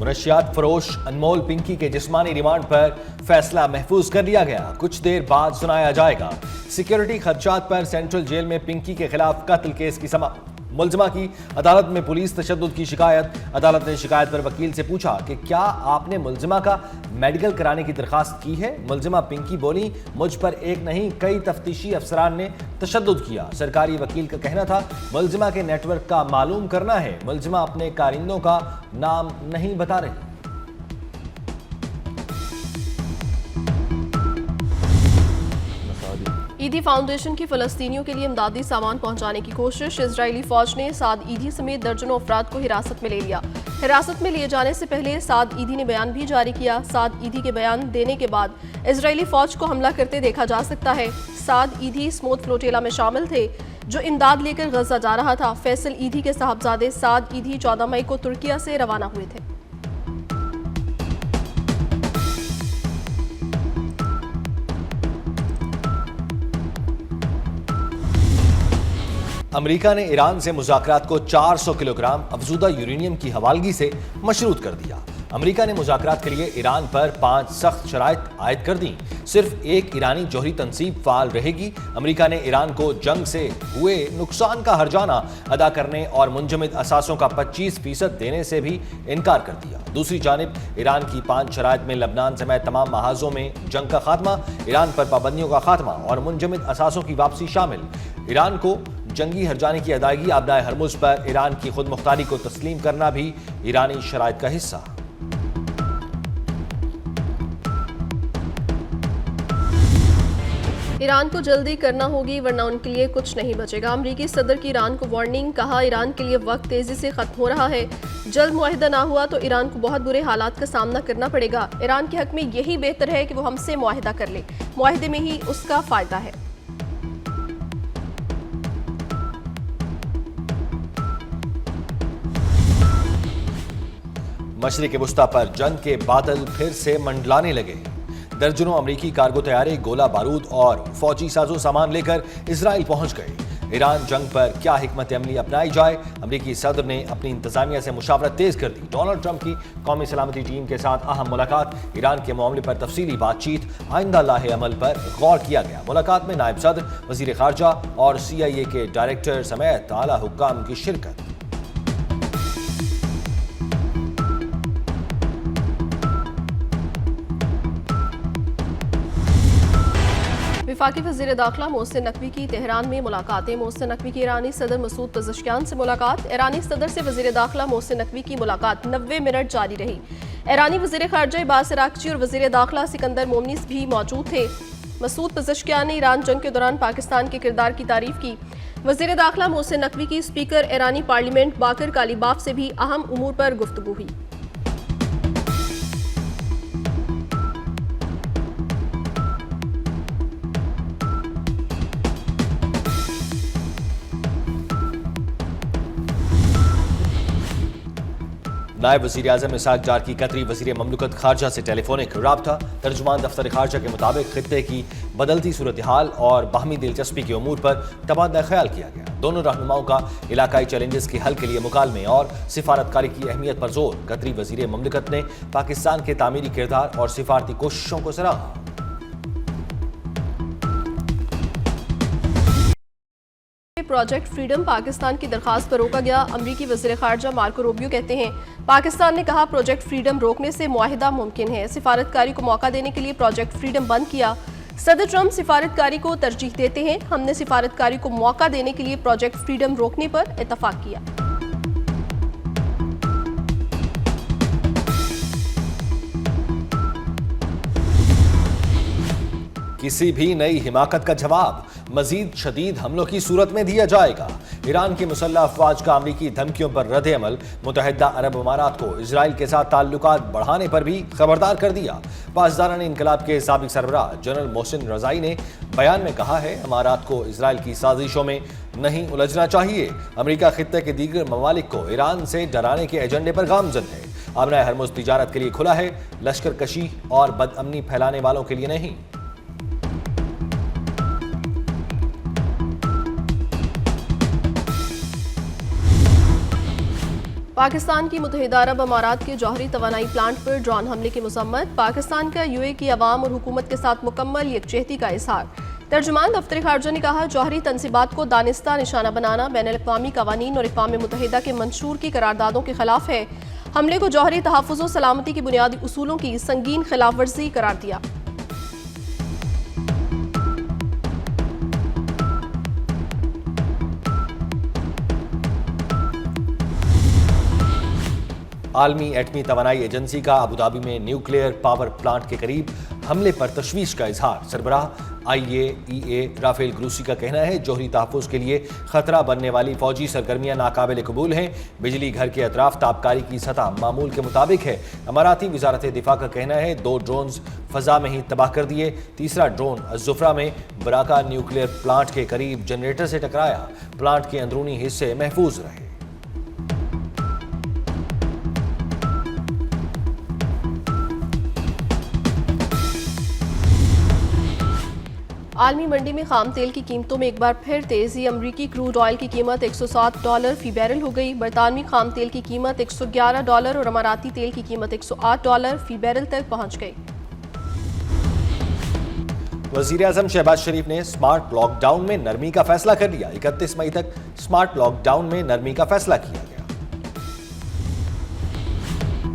मनशियात फरोश अनमोल पिंकी के जिस्मानी रिमांड पर फैसला महफूज कर लिया गया। कुछ देर बाद सुनाया जाएगा। सिक्योरिटी खर्चात पर सेंट्रल जेल में पिंकी के खिलाफ कत्ल केस की मुलजिमा की अदालत में पुलिस तशद्दुद की शिकायत। अदालत ने शिकायत पर वकील से पूछा कि क्या आपने मुलजिमा का मेडिकल कराने की दरखास्त की है। मुलजिमा पिंकी बोली, मुझ पर एक नहीं कई तफ्तीशी अफसरान ने तशद्दुद किया। सरकारी वकील का कहना था मुलजिमा के नेटवर्क का मालूम करना है। मुलजिमा अपने कारिंदों का नाम नहीं बता रही। ईदी फाउंडेशन की फलस्तीनियों के लिए इमदादी सामान पहुंचाने की कोशिश। इजरायली फौज ने साद ईदी समेत दर्जनों अफराद को हिरासत में ले लिया। हिरासत में लिए जाने से पहले साद ईदी ने बयान भी जारी किया। साद ईदी के बयान देने के बाद इजरायली फौज को हमला करते देखा जा सकता है। साद ईदी स्मूथ फ्लोटेला में शामिल थे जो इमदाद लेकर गजा जा रहा था। फैसल ईदी के साहबजादे साद ईदी 14 मई को तुर्किया से रवाना हुए थे। अमेरिका ने ईरान से मुज़ाकरात को 400 किलोग्राम अफजूदा यूरेनियम की हवालगी से मशरूत कर दिया। अमेरिका ने मुज़ाकरात के लिए ईरान पर 5 सख्त शराइत आयद कर दी। सिर्फ एक ईरानी जौहरी तंसीब फाल रहेगी। अमेरिका ने ईरान को जंग से हुए नुकसान का हर्जाना अदा करने और मुंजमद असासों का 25% देने से भी इनकार कर दिया। दूसरी जानिब ईरान की 5 शराइत में लबनान समेत तमाम महाजों में जंग का खात्मा, ईरान पर पाबंदियों का खात्मा और मुंजमद असासों की वापसी शामिल। ईरान को जंगी हर्जाने की अदायगी, आबनाए हरमुज़ पर ईरान की खुद मुख्तारी को तस्लीम करना भी ईरानी शराइत का हिस्सा। ईरान को जल्दी करना होगी वरना उनके लिए कुछ नहीं बचेगा। अमरीकी सदर की ईरान को वार्निंग। कहा, ईरान के लिए वक्त तेजी से खत्म हो रहा है। जल्द मुआहिदा ना हुआ तो ईरान को बहुत बुरे हालात का सामना करना पड़ेगा। ईरान के हक में यही बेहतर है कि वो हमसे मुआहिदा कर ले। मुआहिदे में ही उसका फायदा है। मशरिक़ वुस्ता पर जंग के बादल फिर से मंडलाने लगे। दर्जनों अमरीकी कार्गो तैयारे गोला बारूद और फौजी साजो सामान लेकर इजराइल पहुंच गए। ईरान जंग पर क्या हिकमत अमली अपनाई जाए, अमरीकी सदर ने अपनी इंतजामिया से मुशावरत तेज कर दी। डोनाल्ड ट्रंप की कौमी सलामती टीम के साथ अहम मुलाकात। ईरान के मामले पर तफसीली बातचीत, आइंदा लाहे अमल पर गौर किया गया। मुलाकात में नायब सदर, वजीर खारजा और CIA के डायरेक्टर समेत आला हुक्काम की शिरकत। वफाकी वज़ीर दाखिला मोहसिन नकवी की तेहरान में मुलाकातें। मोहसिन नकवी की ईरानी सदर मसूद पज़ेश्कियान से मुलाकात। ईरानी सदर से वज़ीर दाखिला मोहसिन नकवी की मुलाकात 90 मिनट जारी रही। ईरानी वज़ीर खारजा अब्बास अरागची और वज़ीर दाखिला सिकंदर मोमनीस भी मौजूद थे। मसूद पज़ेश्कियान ने ईरान जंग के दौरान पाकिस्तान के किरदार की तारीफ की। वज़ीर दाखिला मोहसिन नकवी की स्पीकर ईरानी पार्लियामेंट बाकर कालीबाफ से भी अहम उमूर पर गुफ्तगू हुई। नायब वज़ीर आज़म इसाक डार की कतरी वज़ीर ममलकत खारजा से टेलीफोनिक राब्ता। तर्जुमान दफ्तर खारजा के मुताबिक खित्ते की बदलती सूरत हाल और बाहमी दिलचस्पी के उमूर पर तबादला ख्याल किया गया। दोनों रहनुमाओं का इलाकाई चैलेंजेस के हल के लिए मुकालमे और सिफारतकारी की अहमियत पर जोर। कतरी वज़ीर ममलकत ने पाकिस्तान के तामीरी किरदार और सिफारती कोशिशों को सराहा। प्रोजेक्ट फ्रीडम पाकिस्तान की दरखास्त पर रोका गया। अमरीकी वज़ीर खारजा मार्को रूबियो कहते हैं पाकिस्तान ने कहा प्रोजेक्ट फ्रीडम रोकने से मुआहिदा मुमकिन है। सिफारतकारी को मौका देने के लिए प्रोजेक्ट फ्रीडम बंद किया। सदर ट्रंप सिफारतकारी को तरजीह देते हैं। हमने सिफारतकारी को मौका देने के लिए प्रोजेक्ट फ्रीडम रोकने पर इतफाक किया। किसी भी नई हिमाकत का जवाब मजीद शदीद हमलों की सूरत में दिया जाएगा। ईरान की मुसल्लह अफवाज का अमरीकी धमकियों पर रद्द अमल। मुत्तहिदा अरब अमारात को इसराइल के साथ ताल्लुकात बढ़ाने पर भी खबरदार कर दिया। पासदारान इनकलाब के साबिक सरबराह जनरल मोहसिन रजाई ने बयान में कहा है अमारात को इसराइल की साजिशों में नहीं उलझना चाहिए। अमरीका खित्ते के दीगर ममालिक को ईरान से डराने के एजेंडे पर गामजन है। आबनाए हरमुज़ तिजारत के लिए खुला है, लश्कर कशी और बदअमनी फैलाने वालों के लिए नहीं। पाकिस्तान की मुत्तहिदा अरब अमारात के जौहरी तवानाई प्लांट पर ड्रोन हमले की मजम्मत। पाकिस्तान का यूए की अवाम और हुकूमत के साथ मुकम्मल यकजहती का इजहार। तर्जुमान दफ्तर खारजा ने कहा, जौहरी तनसीबात को दानिस्ता निशाना बनाना बैनुल-अक़वामी कवानीन और अक़वाम मुत्तहिदा के मंशूर की करारदादों के खिलाफ है। हमले को जौहरी तहफ़्फ़ुज़ व सलामती की बुनियादी उसूलों की संगीन खिलाफ वर्जी करार दिया। आलमी एटमी तवानाई एजेंसी का अबू धाबी में न्यूक्लियर पावर प्लांट के करीब हमले पर तशवीश का इजहार। सरबराह IAEA राफेल ग्रूसी का कहना है, जौहरी तहफ़्फ़ुज़ के लिए खतरा बनने वाली फौजी सरगर्मियां नाकाबिल कबूल हैं। बिजली घर के अतराफ ताबकारी की सतह मामूल के मुताबिक है। अमाराती वजारत दिफा का कहना है, 2 ड्रोन्स फजा में ही तबाह कर दिए। तीसरा ड्रोन अज़ुफ्रा में बराका न्यूक्लियर प्लांट के करीब जनरेटर से टकराया। प्लांट के अंदरूनी हिस्से महफूज रहे। आलमी मंडी में खाम तेल की कीमतों में एक बार फिर तेजी। अमरीकी क्रूड ऑयल की कीमत $107 फी बैरल हो गई। बरतानवी खाम तेल की कीमत $111 और अमाराती तेल की कीमत $108 फी बैरल तक पहुंच गई। वज़ीर-ए-आज़म शहबाज शरीफ ने स्मार्ट लॉकडाउन में नरमी का फैसला कर लिया। 31 मई तक स्मार्ट लॉकडाउन में नरमी का फैसला किया गया।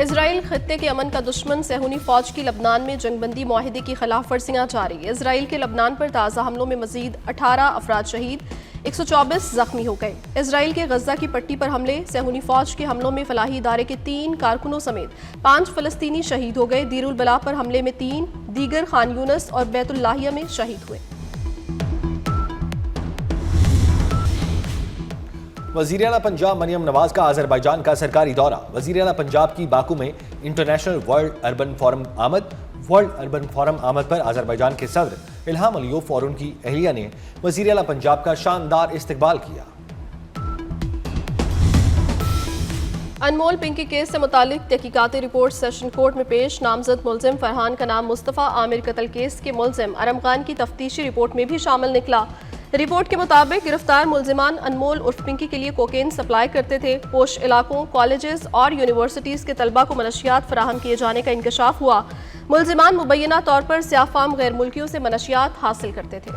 इजराइल खत्ते के अमन का दुश्मन। सहूनी फौज की लबनान में जंगबंदी मुआहिदे की खिलाफ वर्जियां जारी। इजराइल के लबनान पर ताज़ा हमलों में मजीद 18 अफराद शहीद, 124 जख्मी हो गए। इजराइल के गजा की पट्टी पर हमले। सहूनी फौज के हमलों में फलाही इदारे के 3 कारकुनों समेत 5 फलस्तीनी शहीद हो गए। दीरुल बला पर हमले में 3 दीगर खान यूनस और बैतुल्लाहिया में शहीद हुए। वज़ीर आला पंजाब मरियम नवाज का अज़रबैजान का सरकारी दौरा। वज़ीर आला पंजाब की बाकू में इंटरनेशनल वर्ल्ड अर्बन फोरम आमद पर अज़रबैजान के सदर इल्हाम अलियोव और उनकी अहलिया ने वज़ीर आला पंजाब का शानदार इस्तकबाल किया। अनमोल पिंकी केस से मुतालिक तहकीकाती रिपोर्ट सेशन कोर्ट में पेश। नामजद मुलजिम फरहान का नाम मुस्तफ़ा आमिर कत्ल केस के मुलजिम अरम खान की तफ्तीशी रिपोर्ट में भी शामिल निकला। रिपोर्ट के मुताबिक गिरफ्तार मुलजिमान अनमोल उर्फ पिंकी के लिए कोकेन सप्लाई करते थे। पोश इलाकों, कॉलेजेस और यूनिवर्सिटीज़ के तलबा को मनशियात फराहम किए जाने का इंकशाफ हुआ। मुलजिमान मुबैना तौर पर स्याफाम गैर मुल्कियों से मनशियात हासिल करते थे।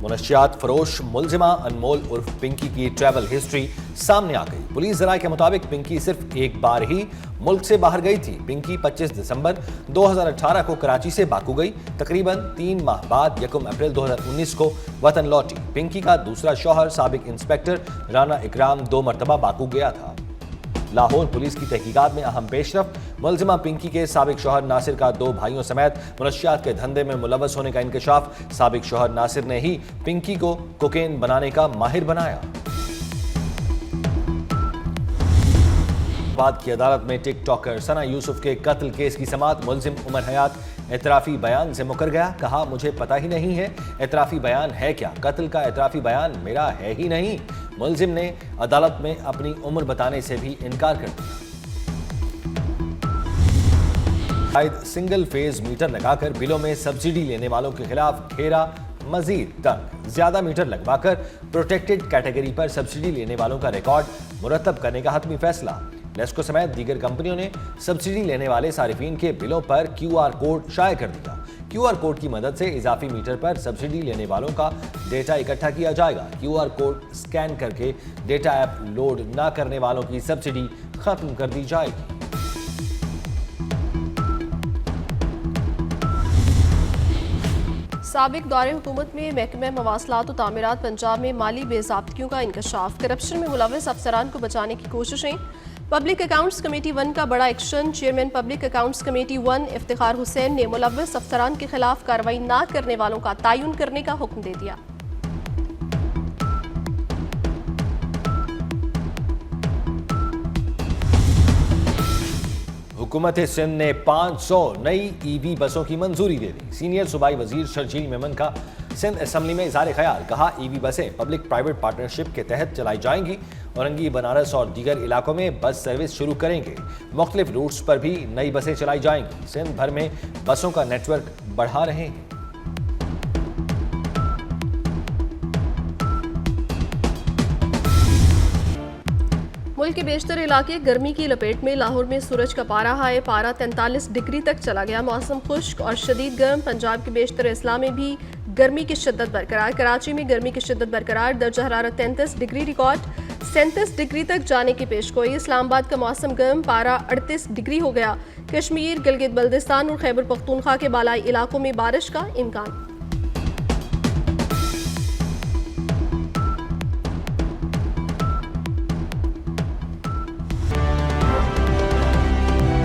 मुनशियात फरोश मुलजिमा अनमोल उर्फ पिंकी की ट्रैवल हिस्ट्री सामने आ गई। पुलिस जराये के मुताबिक पिंकी सिर्फ एक बार ही मुल्क से बाहर गई थी। पिंकी 25 दिसंबर 2018 को कराची से बाकू गई। तकरीबन 3 माह बाद 1 अप्रैल 2019 को वतन लौटी। पिंकी का दूसरा शौहर साबिक इंस्पेक्टर राना इकराम 2 मरतबा बाकू गया था। लाहौर पुलिस की तहकीकात में अहम पेशरफ। मुलजिमा पिंकी के साबिक शौहर नासिर का 2 भाइयों समेत मुनशियात के धंधे में मुलव्वस होने का इंकशाफ। साबिक शौहर नासिर ने ही पिंकी को कोकेन बनाने का माहिर बनाया। बाद की अदालत में टिकटॉकर सना यूसुफ के कत्ल केस की समाअत। मुलजिम उमर हयात एतराफी बयान से मुकर गया। कहा, मुझे पता ही नहीं है एतराफी बयान है क्या। कत्ल का एतराफी बयान मेरा है ही नहीं। मुलजिम ने अदालत में अपनी उम्र बताने से भी इनकार कर दिया। सिंगल फेज मीटर लगाकर बिलों में सब्सिडी लेने वालों के खिलाफ घेरा मजीद तंग। ज्यादा मीटर लगवाकर प्रोटेक्टेड कैटेगरी पर सब्सिडी लेने वालों का रिकॉर्ड मुरतब करने का हतमी फैसला। नेस्को समेत दीगर कंपनियों ने सब्सिडी लेने वाले सारिफीन के बिलों पर QR कोड शाये कर दिया। QR कोड की मदद से इजाफी मीटर पर सब्सिडी लेने वालों का डेटा इकट्ठा किया जाएगा। QR कोड स्कैन करके डेटा ऐप लोड न करने वालों की सब्सिडी खत्म कर दी जाएगी। साबिक दौरे हुकूमत में महकमा मवासलात और तामीरात पंजाब में माली बेज़ाब्तियों का इंकशाफ। करप्शन में मुलव्वस अफसरान को बचाने की कोशिशें। पब्लिक अकाउंट्स कमेटी 1 का बड़ा action. Chairman public accounts committee 1 Iftikhar Hussain ने मुलव्वस अफसरान के खिलाफ कार्रवाई न करने वालों का तयन करने का हुक्म दे दिया। हुकूमत सिंध ने 500 नई EV बसों की मंजूरी दे दी। सीनियर सूबाई वजीर शर्जील मेमन का सिंध असम्बली में इज़हार ख्याल। कहा, EV बसें पब्लिक प्राइवेट पार्टनरशिप के तहत चलाई जाएंगी। औरंगी, बनारस और दीगर इलाकों में बस सर्विस शुरू करेंगे। मुख्तलिफ रूट्स पर भी नई बसें चलाई जाएंगी। सिंध भर में बसों का नेटवर्क बढ़ा रहे हैं। मुल्क के बेशतर इलाके गर्मी की लपेट में। लाहौर में सूरज का पारा 43 डिग्री तक चला गया। मौसम खुश्क और शदीद गर्म। पंजाब के बेशतर अजला में भी गर्मी की शिद्दत बरकरार। कराची में गर्मी की शिद्दत बरकरार। दर्जा हरारत 33 डिग्री रिकॉर्ड। 37 डिग्री तक जाने की पेशगोई। इस्लामाबाद का मौसम गर्म, पारा 38 डिग्री हो गया। कश्मीर, गिलगित बल्दिस्तान और खैबर पख्तूनख्वा के बालाई इलाकों में बारिश का इम्कान।